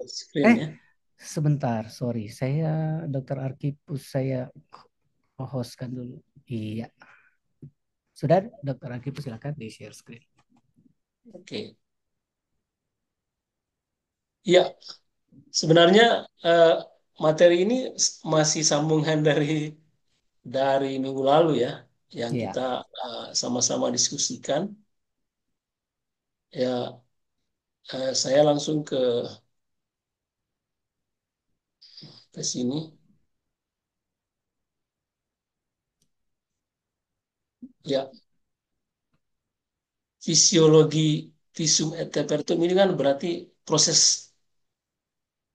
screen Eh, ya. sebentar, sorry. Saya Dokter Arkipus, saya hostkan dulu. Iya, sudah Dokter Arkipus silakan di share screen. Oke. Ya, sebenarnya eh, materi ini masih sambungan dari minggu lalu ya, yang Iya, kita sama-sama diskusikan. Ya, saya langsung ke sini. Ya, fisiologi visum et repertum ini kan berarti proses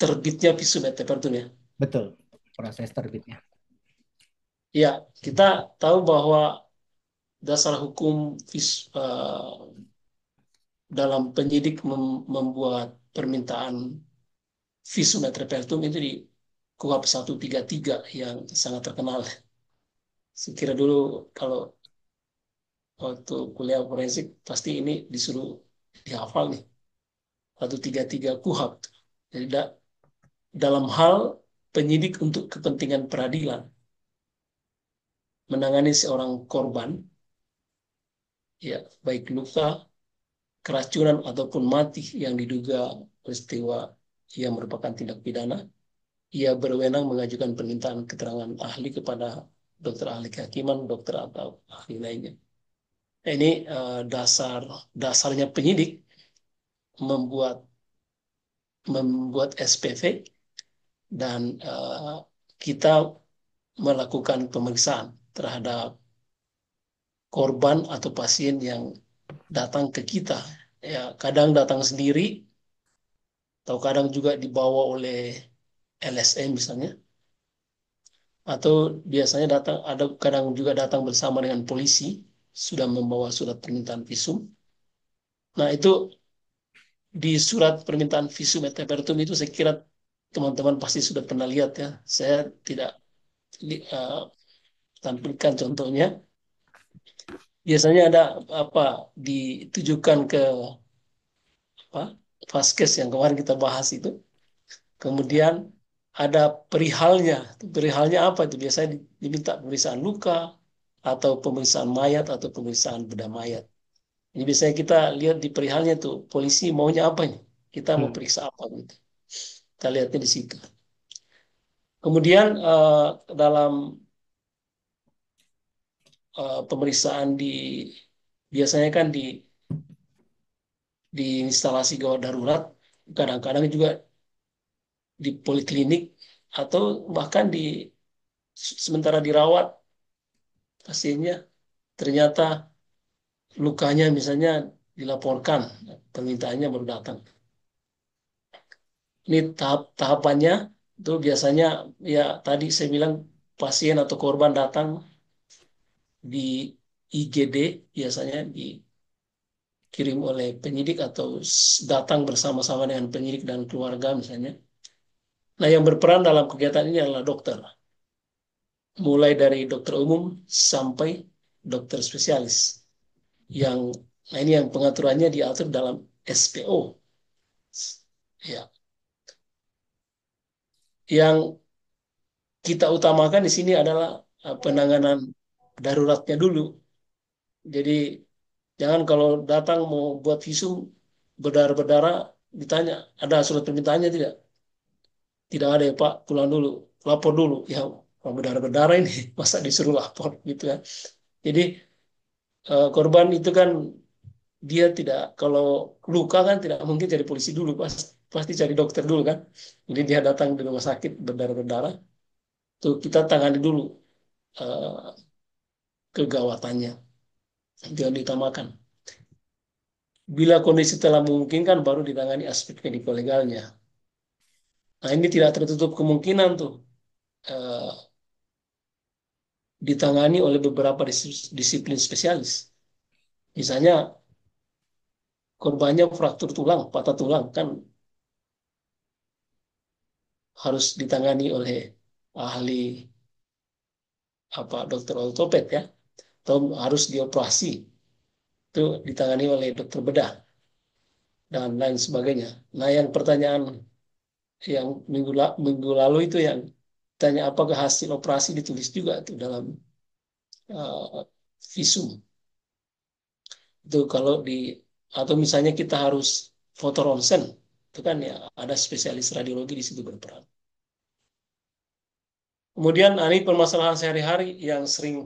terbitnya visum et repertum ya. betul. Proses terbitnya. Ya, kita tahu bahwa dasar hukum dalam penyidik membuat permintaan visum et repertum itu di KUHP 133 yang sangat terkenal. Saya kira dulu kalau waktu kuliah forensik pasti ini disuruh dihafal nih 133 KUHP. Jadi dalam hal penyidik untuk kepentingan peradilan menangani seorang korban, ya baik luka, keracunan ataupun mati yang diduga peristiwa yang merupakan tindak pidana, ia berwenang mengajukan permintaan keterangan ahli kepada dokter ahli kehakiman, dokter atau ahli lainnya. Nah, ini dasarnya penyidik membuat membuat SPV dan kita melakukan pemeriksaan terhadap korban atau pasien yang datang ke kita. Ya, kadang datang sendiri, atau kadang juga dibawa oleh LSM misalnya, atau biasanya datang ada kadang juga datang bersama dengan polisi sudah membawa surat permintaan visum. Nah, itu di surat permintaan visum et repertum itu saya kira teman-teman pasti sudah pernah lihat ya. Saya tidak eh, tampilkan contohnya. Biasanya ada apa ditujukan ke apa vaskes yang kemarin kita bahas itu. Ya. Kemudian ada perihalnya. Perihalnya apa itu? Biasanya diminta pemeriksaan luka atau pemeriksaan mayat atau pemeriksaan bedah mayat. Ini biasanya kita lihat di perihalnya tuh polisi maunya apa nih? Kita mau Hmm. periksa apa gitu. Kita lihatnya di situ. Kemudian dalam pemeriksaan biasanya kan di instalasi gawat darurat, kadang-kadang juga di poliklinik atau bahkan sementara dirawat pasiennya ternyata lukanya misalnya dilaporkan, permintaannya baru datang. Ini tahapannya itu biasanya ya tadi saya bilang pasien atau korban datang di IGD biasanya dikirim oleh penyidik atau datang bersama-sama dengan penyidik dan keluarga misalnya. Nah, yang berperan dalam kegiatan ini adalah dokter, mulai dari dokter umum sampai dokter spesialis. Yang nah ini yang pengaturannya diatur dalam SPO. Ya, yang kita utamakan di sini adalah penanganan daruratnya dulu. Jadi jangan kalau datang mau buat visum berdarah-berdarah ditanya ada surat permintaannya tidak? Tidak ada ya Pak, pulang dulu, lapor dulu. Ya, kalau berdarah-berdarah ini masa disuruh lapor gitu kan. Jadi korban itu kan dia tidak kalau luka kan tidak mungkin cari polisi dulu, pasti cari dokter dulu kan. Jadi dia datang di rumah sakit berdarah-berdarah, tuh kita tangani dulu eh, kegawatannya, itu yang diutamakan. Bila kondisi telah memungkinkan, baru ditangani aspek mediko-legalnya. Nah, ini tidak tertutup kemungkinan tuh eh, ditangani oleh beberapa disiplin spesialis. Misalnya korbannya fraktur tulang, patah tulang, kan harus ditangani oleh ahli apa dokter ortoped ya, atau harus dioperasi, itu ditangani oleh dokter bedah dan lain sebagainya. Nah, yang pertanyaan yang minggu lalu itu yang tanya apakah hasil operasi ditulis juga tuh dalam uh, visum. Itu kalau di atau misalnya kita harus foto ronsen, itu kan ya ada spesialis radiologi di situ berperan. Kemudian ini permasalahan sehari-hari yang sering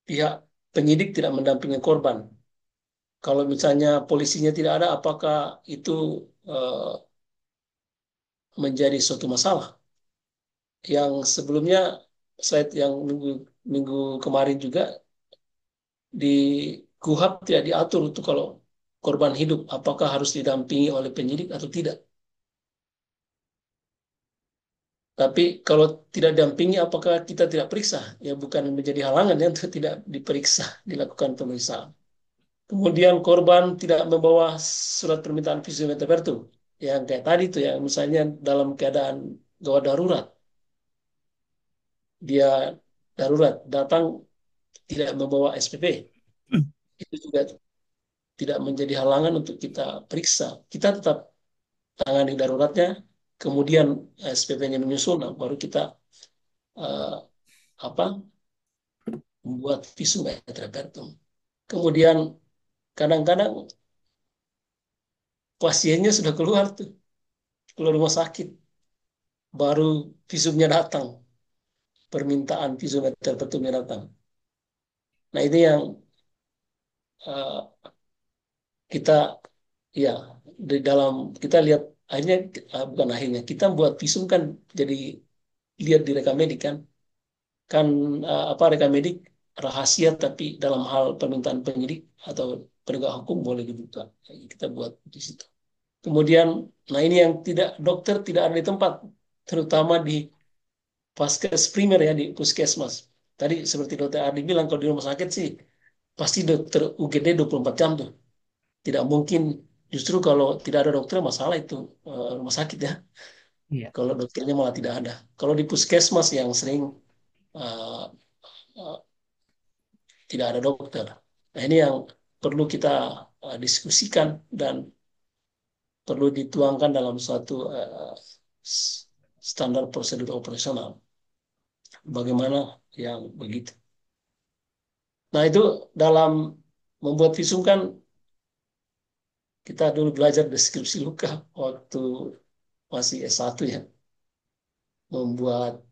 pihak penyidik tidak mendampingi korban. Kalau misalnya polisinya tidak ada, apakah itu eh, menjadi suatu masalah? Yang sebelumnya, slide yang minggu minggu kemarin juga di KUHP tidak diatur untuk kalau korban hidup, apakah harus didampingi oleh penyidik atau tidak. Tapi kalau tidak dampingi, apakah kita tidak periksa? Ya bukan menjadi halangan ya untuk tidak diperiksa, dilakukan pemeriksaan. Kemudian korban tidak membawa surat permintaan visum et repertum. Yang kayak tadi tuh ya, misalnya dalam keadaan gawat darurat, dia darurat datang tidak membawa SPP, itu juga tidak menjadi halangan untuk kita periksa. Kita tetap tangani daruratnya, kemudian SPP-nya menyusul, nah, baru kita eh, apa membuat visum et repertum. Kemudian kadang-kadang pasiennya sudah keluar tuh, keluar rumah sakit, baru visumnya datang, permintaan visum et repertumnya datang. Nah itu yang eh, kita ya di dalam kita lihat akhirnya bukan akhirnya kita buat visum kan jadi lihat di rekamedik kan apa rekamedik rahasia tapi dalam hal permintaan penyidik atau penegak hukum boleh dibuka. Jadi kita buat di situ. Kemudian, nah ini yang tidak dokter tidak ada di tempat, terutama di vaskes primer ya di puskesmas. Tadi seperti dokter Ardi bilang kalau di rumah sakit sih pasti dokter UGD 24 jam tuh. Tidak mungkin justru kalau tidak ada dokter masalah itu rumah sakit ya. Iya. Kalau dokternya malah tidak ada. Kalau di puskesmas yang sering uh, uh, tidak ada dokter. Nah ini yang perlu kita diskusikan dan perlu dituangkan dalam suatu standar prosedur operasional. Bagaimana yang begitu. Nah itu dalam membuat visum kan kita dulu belajar deskripsi luka waktu masih S1 ya. Membuat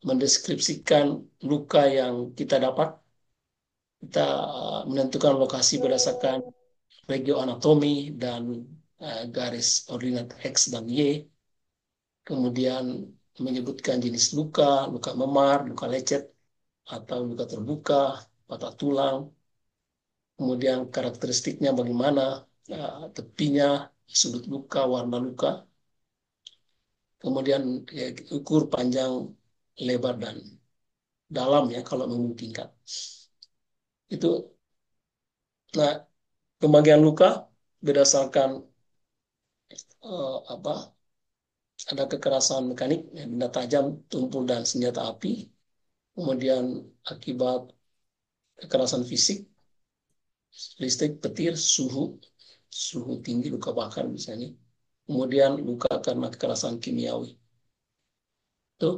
mendeskripsikan luka yang kita dapat. Kita menentukan lokasi berdasarkan regio anatomi dan garis ordinat X dan Y. Kemudian menyebutkan jenis luka, luka memar, luka lecet, atau luka terbuka, patah tulang, kemudian karakteristiknya bagaimana, tepinya, sudut luka, warna luka, kemudian ya, ukur panjang, lebar, dan dalam ya kalau memungkinkan. Itu, nah pembagian luka berdasarkan apa ada kekerasan mekanik, ya, benda tajam, tumpul dan senjata api, kemudian akibat kekerasan fisik, listrik, petir, suhu tinggi, luka bakar misalnya, kemudian luka karena kekerasan kimiawi. Itu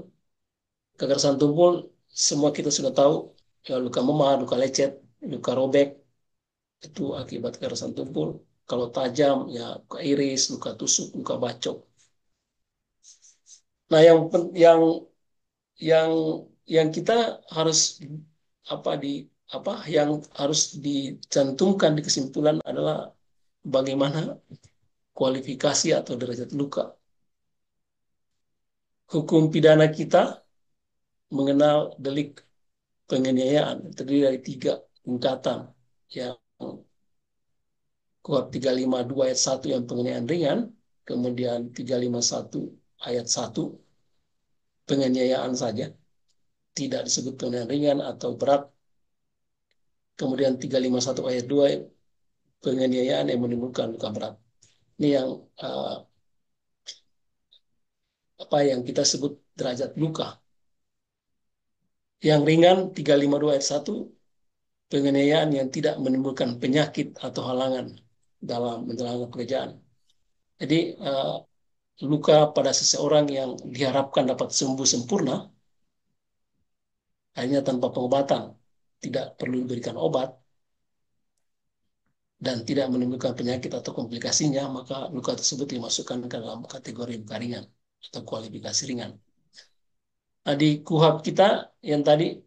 kekerasan tumpul semua kita sudah tahu, ya, luka memar, luka lecet, luka robek itu akibat kekerasan tumpul. Kalau tajam ya luka iris, luka tusuk, luka bacok. Nah yang yang kita harus apa di apa yang harus dicantumkan di kesimpulan adalah bagaimana kualifikasi atau derajat luka. Hukum pidana kita mengenal delik penganiayaan terdiri dari 3 tingkatan. Yang KUHP 352 ayat 1 yang penganiayaan ringan, kemudian 351 ayat 1 penganiayaan saja, tidak disebut penganiayaan ringan atau berat. Kemudian 351 ayat 2 penganiayaan yang menimbulkan luka berat. Ini yang apa yang kita sebut derajat luka. Yang ringan 352 ayat 1 penganiayaan yang tidak menimbulkan penyakit atau halangan dalam menjalankan pekerjaan. Jadi luka pada seseorang yang diharapkan dapat sembuh sempurna hanya tanpa pengobatan, tidak perlu diberikan obat dan tidak menimbulkan penyakit atau komplikasinya, maka luka tersebut dimasukkan ke dalam kategori luka ringan atau kualifikasi ringan. Nah, di KUHP kita yang tadi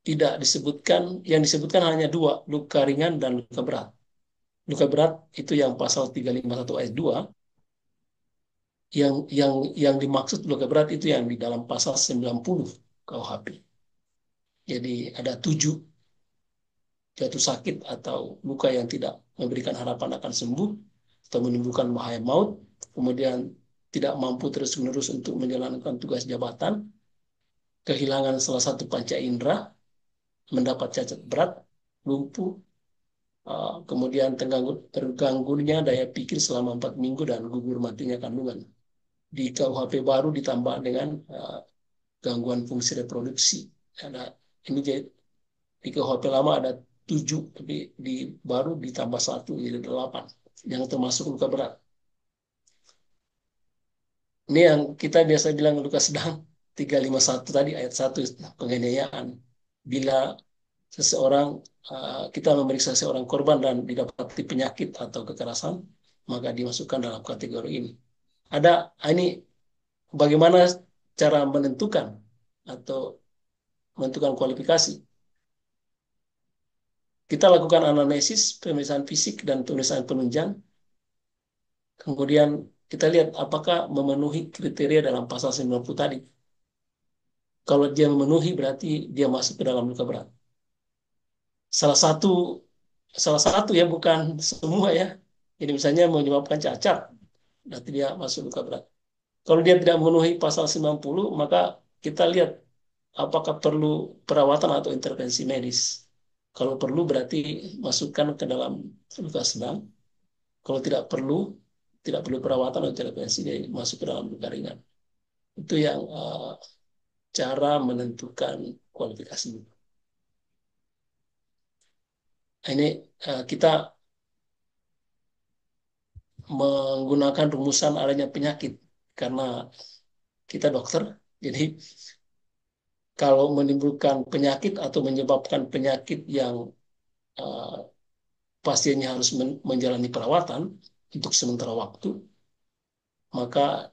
tidak disebutkan, yang disebutkan hanya dua, luka ringan dan luka berat. Luka berat itu yang pasal 351 ayat 2, yang dimaksud luka berat itu yang di dalam pasal 90 KUHP. Jadi ada 7 jatuh sakit atau luka yang tidak memberikan harapan akan sembuh atau menimbulkan bahaya maut, kemudian tidak mampu terus-menerus untuk menjalankan tugas jabatan, kehilangan salah satu panca indera, mendapat cacat berat, lumpuh, kemudian terganggunya daya pikir selama 4 minggu dan gugur matinya kandungan. Di KUHP baru ditambah dengan gangguan fungsi reproduksi. Ada ini di KUHP lama ada 7, tapi di baru ditambah 1 jadi 8 yang termasuk luka berat. Ini yang kita biasa bilang luka sedang 351 tadi ayat 1 penganiayaan. Bila seseorang kita memeriksa seorang korban dan didapati penyakit atau kekerasan, maka dimasukkan dalam kategori ini. Ada ini bagaimana cara menentukan atau menentukan kualifikasi. Kita lakukan analisis, pemeriksaan fisik dan pemeriksaan penunjang. Kemudian kita lihat apakah memenuhi kriteria dalam pasal 90 tadi. Kalau dia memenuhi berarti dia masuk ke dalam luka berat. Salah satu salah satu ya, bukan semua ya. Jadi misalnya menyebabkan cacat, berarti dia masuk luka berat. Kalau dia tidak memenuhi pasal 90, maka kita lihat apakah perlu perawatan atau intervensi medis. Kalau perlu berarti masukkan ke dalam luka sedang. Kalau tidak perlu perawatan atau intervensi, jadi masuk ke dalam luka ringan. Itu yang cara menentukan kualifikasi. Ini kita menggunakan rumusan adanya penyakit karena kita dokter. Jadi kalau menimbulkan penyakit atau menyebabkan penyakit yang uh, pasiennya harus menjalani perawatan untuk sementara waktu, maka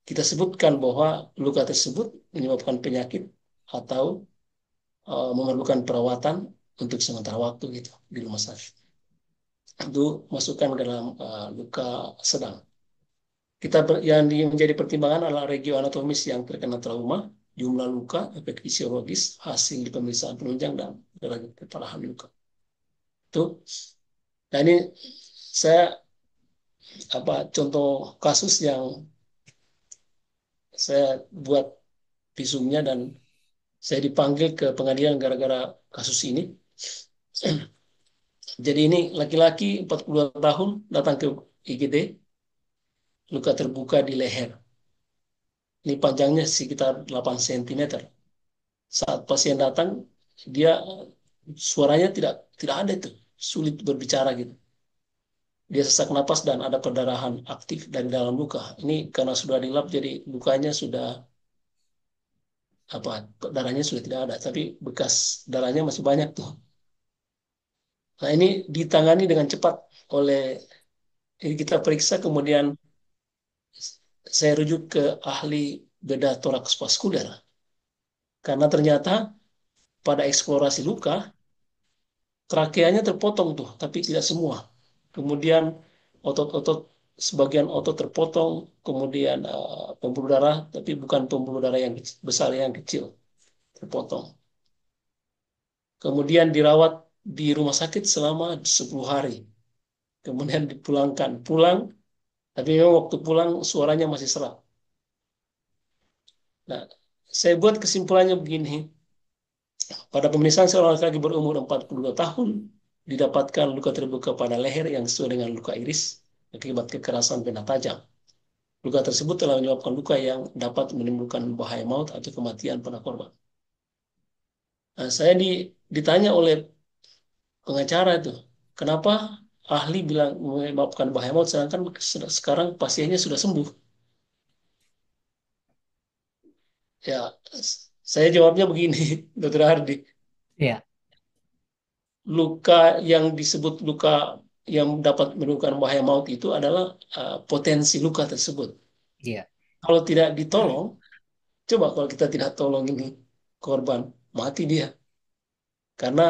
kita sebutkan bahwa luka tersebut menyebabkan penyakit atau memerlukan perawatan untuk sementara waktu gitu di rumah sakit. Itu masukkan ke dalam luka sedang. Yang menjadi pertimbangan adalah regio anatomis yang terkena trauma, jumlah luka, efek fisiologis, hasil pemeriksaan penunjang, dan derajat keparahan luka. Itu. Nah ini saya contoh kasus yang saya buat visumnya dan saya dipanggil ke pengadilan gara-gara kasus ini. Jadi ini laki-laki 42 tahun datang ke IGD, luka terbuka di leher. Ini panjangnya sekitar 8 cm. Saat pasien datang, dia suaranya tidak ada itu, sulit berbicara gitu. Dia sesak napas dan ada perdarahan aktif dari dalam luka. Ini karena sudah dilap jadi lukanya sudah darahnya sudah tidak ada, tapi bekas darahnya masih banyak tuh. Nah ini ditangani dengan cepat oleh ini kita periksa, kemudian saya rujuk ke ahli bedah toraks vaskuler karena ternyata pada eksplorasi luka trakeanya terpotong tuh, tapi tidak semua. Kemudian otot-otot sebagian otot terpotong, kemudian pembuluh darah, tapi bukan pembuluh darah yang besar, yang kecil terpotong. Kemudian dirawat di rumah sakit selama 10 hari. Kemudian dipulangkan, pulang, tapi memang waktu pulang suaranya masih serak. Nah, saya buat kesimpulannya begini. Pada pemeriksaan seorang laki-laki berumur 42 tahun, didapatkan luka terbuka pada leher yang sesuai dengan luka iris akibat kekerasan benda tajam. Luka tersebut telah menyebabkan luka yang dapat menimbulkan bahaya maut atau kematian pada korban. Nah, saya ditanya oleh pengacara itu, kenapa ahli bilang menyebabkan bahaya maut, sedangkan sekarang pasiennya sudah sembuh. Ya, saya jawabnya begini, Dokter Hardi. Iya, Luka yang disebut luka yang dapat menimbulkan bahaya maut itu adalah potensi luka tersebut. iya. Kalau tidak ditolong, coba kalau kita tidak tolong ini korban, mati dia karena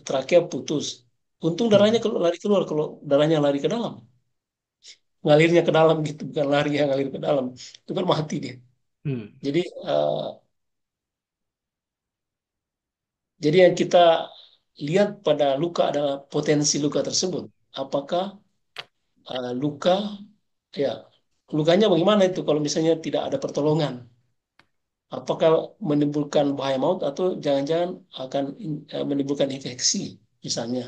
trakea putus. Untung darahnya Hmm, kalau lari keluar, kalau darahnya lari ke dalam, ngalirnya ke dalam gitu, bukan lari yang ngalir ke dalam, itu kan mati dia. hmm, Jadi, eh, jadi yang kita lihat pada luka adalah potensi luka tersebut. Apakah luka, ya, lukanya bagaimana itu kalau misalnya tidak ada pertolongan? Apakah menimbulkan bahaya maut atau jangan-jangan akan menimbulkan infeksi, misalnya?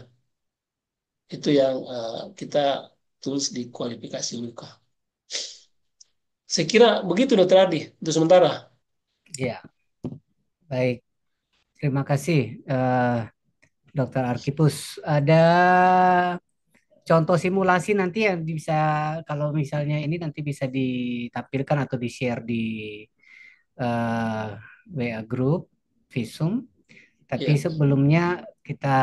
Itu yang kita tulis di kualifikasi luka. Saya kira begitu, Dokter Adi, untuk sementara. iya. Baik, terima kasih, Dokter Arkipus. Ada contoh simulasi nanti yang bisa, kalau misalnya ini nanti bisa ditampilkan atau di-share di WA Group, Visum. Tapi Ya. sebelumnya kita